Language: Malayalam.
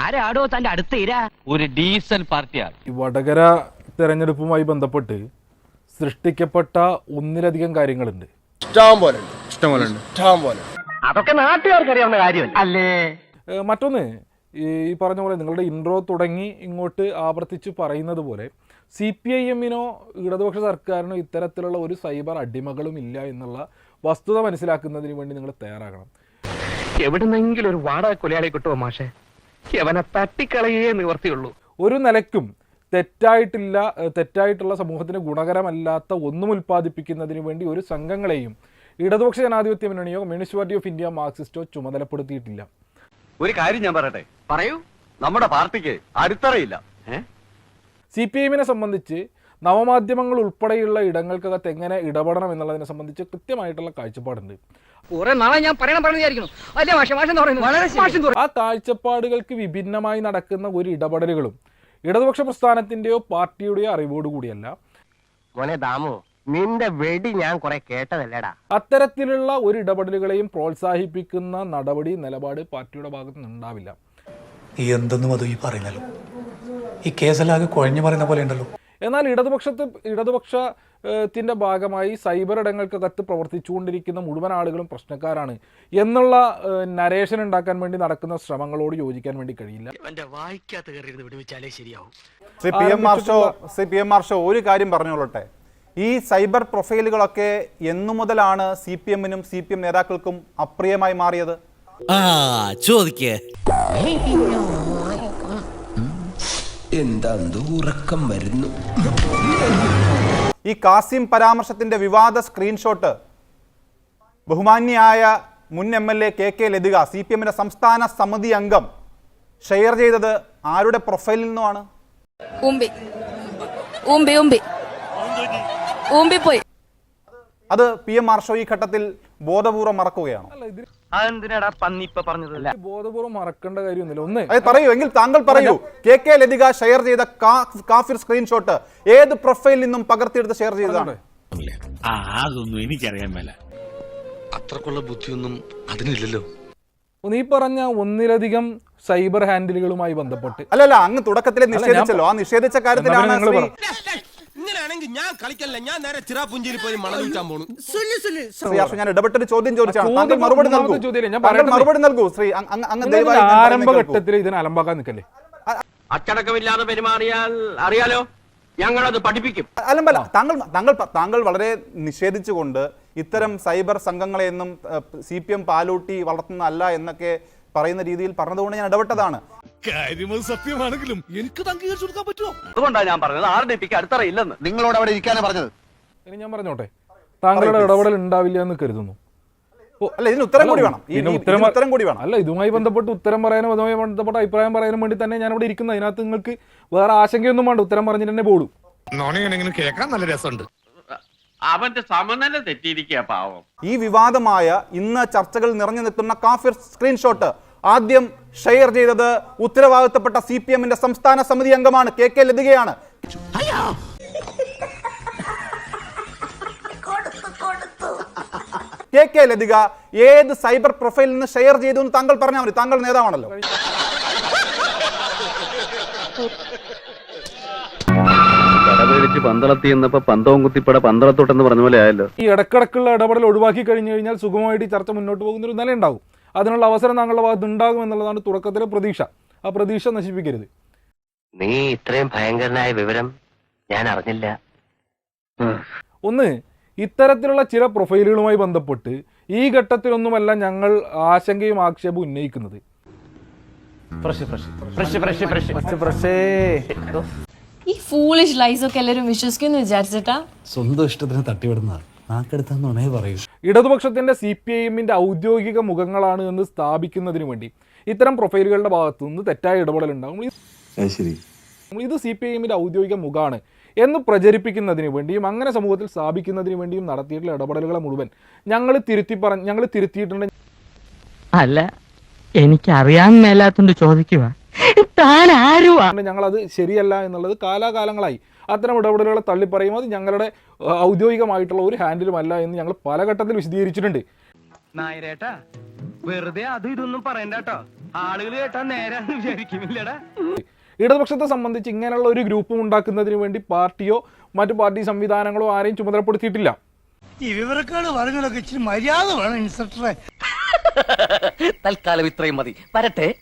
ആരാടോ തന്റെ അടുത്ത് ഇരാ? ഒരു ഡീസൽ പാർട്ടിയാണ്. ഈ വടകര തെരഞ്ഞെടുപ്പുമായി ബന്ധപ്പെട്ട് സൃഷ്ടിക്കപ്പെട്ട ഒന്നിലധികം കാര്യങ്ങളുണ്ട്. അതൊക്കെ നാട്ടുകാർക്ക് അറിയാവുന്ന കാര്യമല്ല അല്ലേ? മറ്റൊന്ന്, ഈ പറഞ്ഞ പോലെ നിങ്ങളുടെ ഇൻട്രോ തുടങ്ങി ഇങ്ങോട്ട് ആവർത്തിച്ച് പറയുന്നത് പോലെ CPIM-നോ ഇടതുപക്ഷ സർക്കാരിനോ ഇത്തരത്തിലുള്ള ഒരു സൈബർ അടിമകളും ഇല്ല എന്നുള്ള വസ്തുത മനസ്സിലാക്കുന്നതിന് വേണ്ടി നിങ്ങൾ തയ്യാറാകണം. എവിടുന്നെങ്കിലും ഒരു വാടക കൊലയാളി കിട്ടുമോ മാഷെ? അവനെ തട്ടിക്കളയേ നിവർത്തിയുള്ളൂ. ഒരു നിലയ്ക്കും തെറ്റായിട്ടുള്ള സമൂഹത്തിന് ഗുണകരമല്ലാത്ത ഒന്നും ഉൽപ്പാദിപ്പിക്കുന്നതിന് വേണ്ടി ഒരു സംഘങ്ങളെയും ഇടതുപക്ഷ ജനാധിപത്യ മുന്നണിയോ കമ്മ്യൂണിസ്റ്റ് പാർട്ടി ഓഫ് ഇന്ത്യ മാർക്സിസ്റ്റോ ചുമതലപ്പെടുത്തിയിട്ടില്ല. ഒരു കാര്യം ഞാൻ പറയട്ടെ, പറയൂ. നമ്മുടെ പാർട്ടിക്ക് അടിത്തറയില്ല. CPIM-നെ സംബന്ധിച്ച് നവമാധ്യമങ്ങൾ ഉൾപ്പെടെയുള്ള ഇടങ്ങൾക്കകത്ത് എങ്ങനെ ഇടപെടണം എന്നുള്ളതിനെ സംബന്ധിച്ച് കൃത്യമായിട്ടുള്ള കാഴ്ചപ്പാടുണ്ട്. ആ കാഴ്ചപ്പാടുകൾക്ക് വിഭിന്നമായി നടക്കുന്ന ഒരു ഇടപെടലുകളും ഇടതുപക്ഷ പ്രസ്ഥാനത്തിന്റെയോ പാർട്ടിയുടെയോ അറിവോടുകൂടിയല്ല. നിന്റെ വെടി ഞാൻ കുറെ കേട്ടതല്ലേടാ. അത്തരത്തിലുള്ള ഒരു ഇടപെടലുകളെയും പ്രോത്സാഹിപ്പിക്കുന്ന നടപടി നിലപാട് പാർട്ടിയുടെ ഭാഗത്ത് നിന്നുണ്ടാവില്ല. എന്തെന്നും അത് ഈ പറയുന്നല്ലോ, ഈ കേസലാകെ കുഴഞ്ഞു പറയുന്ന പോലെ ഉണ്ടല്ലോ. എന്നാൽ ഇടതുപക്ഷത്തിന്റെ ഭാഗമായി സൈബർ ഇടങ്ങൾക്കകത്ത് പ്രവർത്തിച്ചുകൊണ്ടിരിക്കുന്ന മുഴുവൻ ആളുകളും പ്രശ്നക്കാരാണ് എന്നുള്ള നരേഷൻ ഉണ്ടാക്കാൻ വേണ്ടി നടക്കുന്ന ശ്രമങ്ങളോട് യോജിക്കാൻ വേണ്ടി കഴിയില്ല. CPM മാർഷോ ഒരു കാര്യം പറഞ്ഞോളട്ടെ, ഈ സൈബർ പ്രൊഫൈലുകളൊക്കെ എന്നു മുതലാണ് CPM-നും CPM നേതാക്കൾക്കും അപ്രിയമായി മാറിയത്? ഉറക്കം വരുന്നു. ഈ കാസിം പരാമർശത്തിന്റെ വിവാദ സ്ക്രീൻഷോട്ട് ബഹുമാന്യായ മുൻ MLA KK ലതിക, CPM-ന്റെ സംസ്ഥാന സമിതി അംഗം, ഷെയർ ചെയ്തത് ആരുടെ പ്രൊഫൈലിൽ നിന്നുമാണ്? അത് PM മാർഷോ ഈ ഘട്ടത്തിൽ ബോധപൂർവ്വം മറക്കുകയാണ്. ബോധപൂർവ്വം മറക്കേണ്ട കാര്യമൊന്നുമില്ല. ഒന്ന് പറയൂ എങ്കിൽ താങ്കൾ പറയൂ, KK ലതിക ഷെയർ ചെയ്ത കാഫിർ സ്ക്രീൻഷോട്ട് ഏത് പ്രൊഫൈലിൽ നിന്നും പകർത്തിയെടുത്ത് ഷെയർ ചെയ്തതാണ്? അതൊന്നും എനിക്കറിയാൻ മേല. അത്രക്കുള്ള ബുദ്ധിയൊന്നും അതിനില്ലല്ലോ. നീ പറഞ്ഞ ഒന്നിലധികം സൈബർ ഹാൻഡിലുകളുമായി ബന്ധപ്പെട്ട് അല്ലല്ല, അങ്ങ് തുടക്കത്തിലെ നിഷേധിച്ചല്ലോ. ആ നിഷേധിച്ച കാര്യത്തിലാണ് ഞാൻ ഇടപെട്ടൊരു ചോദ്യം ചോദിച്ചാണ്. താങ്കൾ മറുപടി നൽകൂ ശ്രീ. ആരംഭഘട്ടത്തിൽ ഇതിനെ അലമ്പാക്കാൻ നിൽക്കല്ലേ. അച്ചടക്കമില്ലാതെ പെരുമാറിയാൽ അറിയാലോ, ഞങ്ങളത് പഠിപ്പിക്കും. അലമ്പല്ല, താങ്കൾ വളരെ നിഷേധിച്ചുകൊണ്ട് ഇത്തരം സൈബർ സംഘങ്ങളെയൊന്നും CPM പാലൂട്ടി വളർത്തുന്നതല്ല എന്നൊക്കെ പറയുന്ന രീതിയിൽ പറഞ്ഞതുകൊണ്ട് ഞാൻ ഇടപെട്ടതാണ്. സത്യമാണെങ്കിലും എനിക്ക് അംഗീകരിച്ചു കൊടുക്കാൻ പറ്റുമോ? അതുകൊണ്ടാണ് ഞാൻ പറഞ്ഞത് RDPക്ക് അടിത്തറയില്ലെന്ന്. നിങ്ങളോട് അവിടെ ഇരിക്കാനാണ് പറഞ്ഞത്. ഇനി ഞാൻ പറഞ്ഞോട്ടെ, താങ്കളുടെ ഇടപെടൽ ഉണ്ടാവില്ല എന്ന് കരുതുന്നു. അല്ല, ഇതിന് ഉത്തരം കൂടി വേണം. അല്ല, ഇതുമായി ബന്ധപ്പെട്ട് ഉത്തരം പറയാനും അതുമായി ബന്ധപ്പെട്ട അഭിപ്രായം പറയാനും വേണ്ടി തന്നെ ഞാൻ ഇവിടെ ഇരിക്കുന്നത്. അതിനകത്ത് നിങ്ങൾക്ക് വേറെ ആശങ്കയൊന്നും വേണ്ട, ഉത്തരം പറഞ്ഞിട്ട് തന്നെ പോളൂ. കേൾക്കാൻ നല്ല രസമുണ്ട്. അവന്റെ സമനില തെറ്റിയിരിക്കുക പാവം. ഈ വിവാദമായ ഇന്ന് ചർച്ചകൾ നിറഞ്ഞു നിൽക്കുന്ന കാഫിർ സ്ക്രീൻഷോട്ട് ആദ്യം ഷെയർ ചെയ്തത് ഉത്തരവാദിത്തപ്പെട്ട CPM-ന്റെ സംസ്ഥാന സമിതി അംഗമാണ്, KK ലതികയാണ്. KK ലതിക ഏത് സൈബർ പ്രൊഫൈലിൽ നിന്ന് ഷെയർ ചെയ്തു എന്ന് താങ്കൾ പറഞ്ഞാൽ മതി. താങ്കൾ നേതാവാണല്ലോ. പന്തളത്തി എന്നപ്പോ പന്തവും കുത്തിപ്പട പന്തളത്തോട്ടെന്ന് പറഞ്ഞ പോലെ ആയല്ലോ. ഈ ഇടക്കിടക്കുള്ള ഇടപെടൽ ഒഴിവാക്കി കഴിഞ്ഞു കഴിഞ്ഞാൽ സുഗമമായിട്ട് ഈ ചർച്ച മുന്നോട്ട് പോകുന്ന ഒരു നില ഉണ്ടാവും. അതിനുള്ള അവസരം താങ്കളുടെ ഭാഗത്ത് ഉണ്ടാകും എന്നുള്ളതാണ് തുടക്കത്തിലെ പ്രതീക്ഷ. ആ പ്രതീക്ഷ നശിപ്പിക്കരുത്. നീ ഇത്രയും ഭയങ്കരനായ വിവരം ഞാൻ അറിഞ്ഞില്ല. ഒന്ന്, ഇത്തരത്തിലുള്ള ചില പ്രൊഫൈലുകളുമായി ബന്ധപ്പെട്ട് ഈ ഘട്ടത്തിലൊന്നുമല്ല ഞങ്ങൾ ആശങ്കയും ആക്ഷേപവും ഉന്നയിക്കുന്നത്. ഈ ഫൂളിഷ് ലൈസ് ഒക്കെ എല്ലാവരും വിശ്വസിക്കുന്നു വിചാരിച്ചിട്ടാ? സ്വന്തം ഇഷ്ടത്തിന് തട്ടിവിടുന്നതാണ്. നാക്കെടുത്താന്നുണേ പറയൂ. ഇടതുപക്ഷത്തിന്റെ CPIM-ന്റെ ഔദ്യോഗിക മുഖങ്ങളാണ് എന്ന് സ്ഥാപിക്കുന്നതിന് വേണ്ടി ഇത്തരം പ്രൊഫൈലുകളുടെ ഭാഗത്തു നിന്ന് തെറ്റായ ഇടപെടൽ ഉണ്ടാകും. ഇത് CPIM-ന്റെ ഔദ്യോഗിക മുഖമാണ് എന്ന് പ്രചരിപ്പിക്കുന്നതിന് വേണ്ടിയും അങ്ങനെ സമൂഹത്തിൽ സ്ഥാപിക്കുന്നതിന് വേണ്ടിയും നടത്തിയിട്ടുള്ള ഇടപെടലുകളെ മുഴുവൻ ഞങ്ങൾ തിരുത്തിയിട്ടുണ്ട്. അല്ല, എനിക്കറിയാൻ മേലാത്തോണ്ട് ചോദിക്കുക. ഞങ്ങളത് ശരിയല്ല എന്നുള്ളത് കാലാകാലങ്ങളായി അത്തരം ഇടപെടലുകളെ തള്ളിപ്പറയും. അത് ഞങ്ങളുടെ ഔദ്യോഗികമായിട്ടുള്ള ഒരു ഹാൻഡിലുമല്ല എന്ന് ഞങ്ങൾ പല ഘട്ടത്തിൽ വിശദീകരിച്ചിട്ടുണ്ട്. വെറുതെ അത് ഇതൊന്നും പറയണ്ട കേട്ടോ. ആളുകൾ കേട്ടാ നേരാന്ന് വിചാരിക്കുന്നില്ലടാ. ഇടതുപക്ഷത്തെ സംബന്ധിച്ച് ഇങ്ങനെയുള്ള ഒരു ഗ്രൂപ്പും ഉണ്ടാക്കുന്നതിന് വേണ്ടി പാർട്ടിയോ മറ്റു പാർട്ടി സംവിധാനങ്ങളോ ആരെയും ചുമതലപ്പെടുത്തിയിട്ടില്ല. ഈ വിവരക്കാട് പറഞ്ഞതൊക്കെ ഇച്ചിരി മര്യാദ വേണം ഇൻസ്പെക്ടറെ. തൽക്കാലം ഇത്രയും മതി. വരട്ടെ.